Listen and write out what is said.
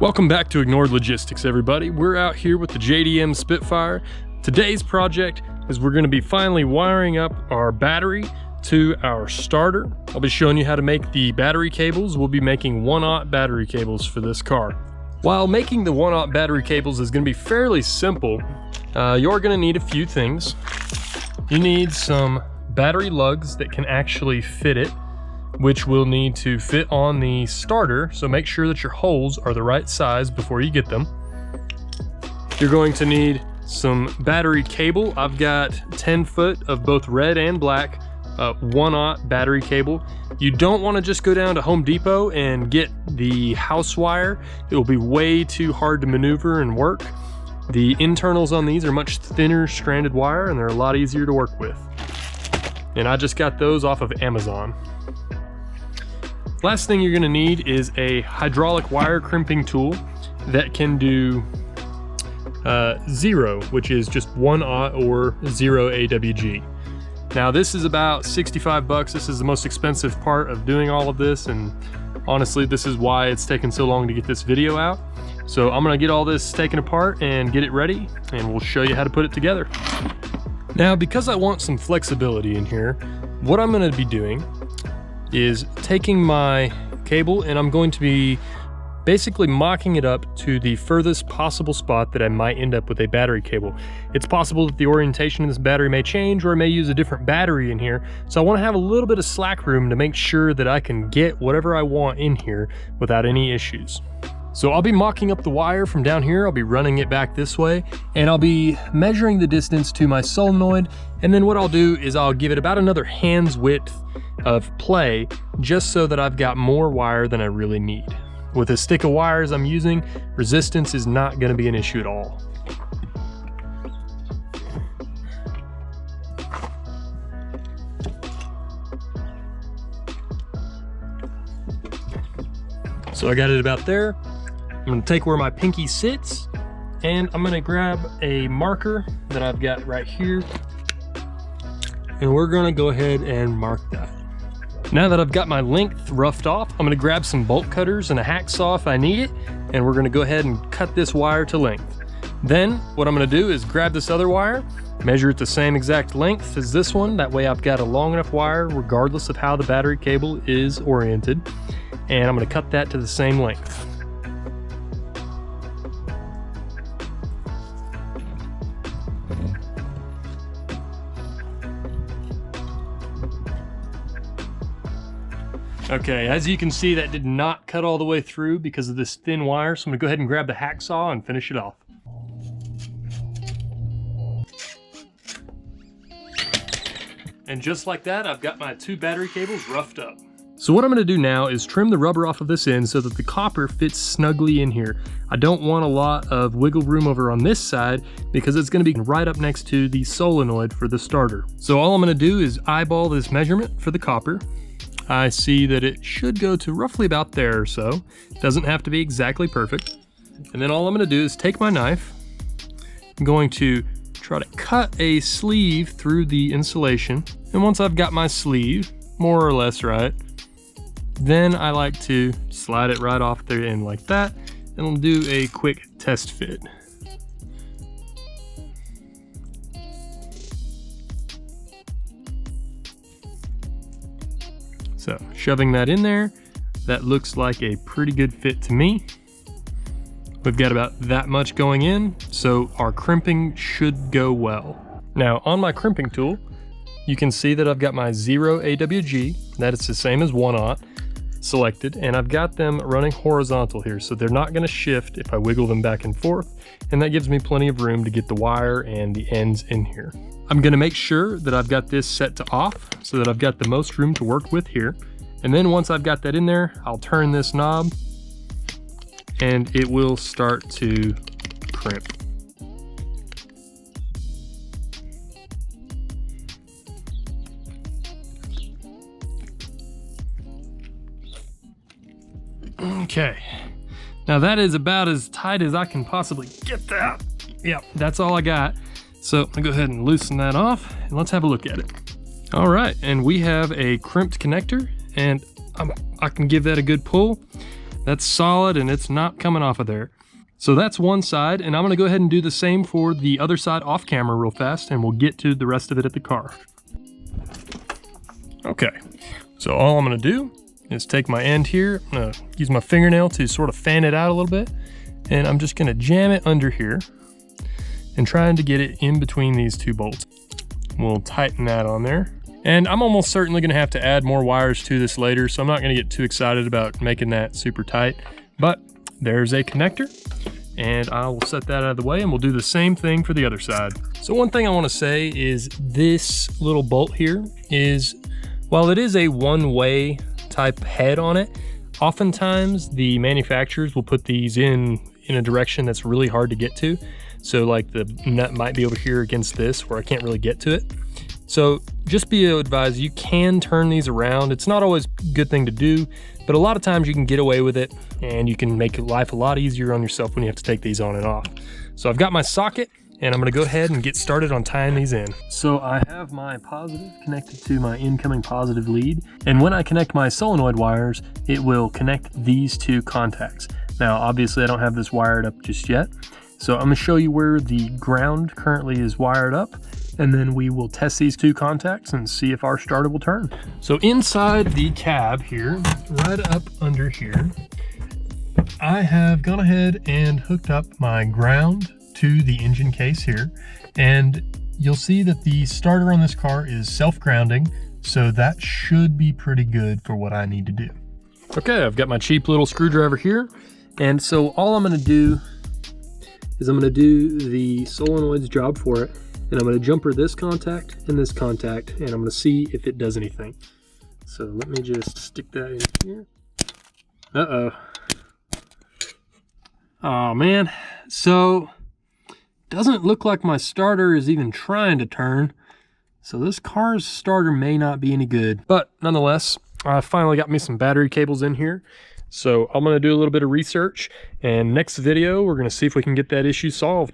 Welcome back to Ignored Logistics, everybody. We're out here with the JDM Spitfire. Today's project is we're going to be finally wiring up our battery to our starter. I'll be showing you how to make the battery cables. We'll be making 1/0 battery cables for this car. While making the 1/0 battery cables is going to be fairly simple, you're going to need a few things. You need some battery lugs that can actually fit it, which will need to fit on the starter, so make sure that your holes are the right size before you get them. You're going to need some battery cable. I've got 10 foot of both red and black 1/0 battery cable. You don't want to just go down to Home Depot and get the house wire. It will be way too hard to maneuver and work. The internals on these are much thinner stranded wire and they're a lot easier to work with. And I just got those off of Amazon. Last thing you're going to need is a hydraulic wire crimping tool that can do 0, which is just 1/0 or 0 AWG. Now this is about 65 bucks. This is the most expensive part of doing all of this, and honestly this is why it's taken so long to get this video out. So I'm going to get all this taken apart and get it ready, and we'll show you how to put it together. Now because I want some flexibility in here, what I'm going to be doing is taking my cable and I'm going to be basically mocking it up to the furthest possible spot that I might end up with a battery cable. It's possible that the orientation of this battery may change, or I may use a different battery in here. So I want to have a little bit of slack room to make sure that I can get whatever I want in here without any issues. So I'll be mocking up the wire from down here. I'll be running it back this way, and I'll be measuring the distance to my solenoid. And then what I'll do is I'll give it about another hand's width of play, just so that I've got more wire than I really need. With the stick of wires I'm using, resistance is not going to be an issue at all. So I got it about there. I'm going to take where my pinky sits, and I'm going to grab a marker that I've got right here, and we're going to go ahead and mark that. Now that I've got my length roughed off, I'm going to grab some bolt cutters and a hacksaw if I need it, and we're going to go ahead and cut this wire to length. Then what I'm going to do is grab this other wire, measure it the same exact length as this one. That way I've got a long enough wire regardless of how the battery cable is oriented, and I'm going to cut that to the same length. Okay, as you can see, that did not cut all the way through because of this thin wire, so I'm gonna go ahead and grab the hacksaw and finish it off. And just like that, I've got my 2 battery cables roughed up. So what I'm gonna do now is trim the rubber off of this end so that the copper fits snugly in here. I don't want a lot of wiggle room over on this side because it's gonna be right up next to the solenoid for the starter. So all I'm gonna do is eyeball this measurement for the copper. I see that it should go to roughly about there or so. Doesn't have to be exactly perfect. And then all I'm gonna do is take my knife. I'm going to try to cut a sleeve through the insulation. And once I've got my sleeve, more or less right, then I like to slide it right off the end like that, and I'll do a quick test fit. So shoving that in there, that looks like a pretty good fit to me. We've got about that much going in, so our crimping should go well. Now on my crimping tool, you can see that I've got my 0 AWG, that is the same as 1/0, selected, and I've got them running horizontal here, so they're not gonna shift if I wiggle them back and forth, and that gives me plenty of room to get the wire and the ends in here. I'm gonna make sure that I've got this set to off so that I've got the most room to work with here. And then once I've got that in there, I'll turn this knob and it will start to crimp. Okay, now that is about as tight as I can possibly get that. Yep, that's all I got. So I'll go ahead and loosen that off and let's have a look at it. All right, and we have a crimped connector, and I can give that a good pull. That's solid and it's not coming off of there. So that's one side, and I'm gonna go ahead and do the same for the other side off camera real fast, and we'll get to the rest of it at the car. Okay, so all I'm gonna do is take my end here, I'm gonna use my fingernail to sort of fan it out a little bit, and I'm just gonna jam it under here and trying to get it in between these two bolts. We'll tighten that on there. And I'm almost certainly gonna have to add more wires to this later, so I'm not gonna get too excited about making that super tight, but there's a connector, and I will set that out of the way, and we'll do the same thing for the other side. So one thing I wanna say is this little bolt here is, while it is a one-way type head on it, oftentimes the manufacturers will put these in a direction that's really hard to get to. So like the nut might be over here against this where I can't really get to it. So just be advised, you can turn these around. It's not always a good thing to do, but a lot of times you can get away with it and you can make life a lot easier on yourself when you have to take these on and off. So I've got my socket and I'm gonna go ahead and get started on tying these in. So I have my positive connected to my incoming positive lead. And when I connect my solenoid wires, it will connect these two contacts. Now, obviously I don't have this wired up just yet. So I'm gonna show you where the ground currently is wired up, and then we will test these two contacts and see if our starter will turn. So inside the cab here, right up under here, I have gone ahead and hooked up my ground to the engine case here. And you'll see that the starter on this car is self-grounding, so that should be pretty good for what I need to do. Okay, I've got my cheap little screwdriver here. And so all I'm gonna do is I'm gonna do the solenoid's job for it. And I'm gonna jumper this contact and this contact, and I'm gonna see if it does anything. So let me just stick that in here. Uh-oh. Oh man, so doesn't look like my starter is even trying to turn. So this car's starter may not be any good, but nonetheless, I finally got me some battery cables in here. So I'm gonna do a little bit of research, and next video, we're gonna see if we can get that issue solved.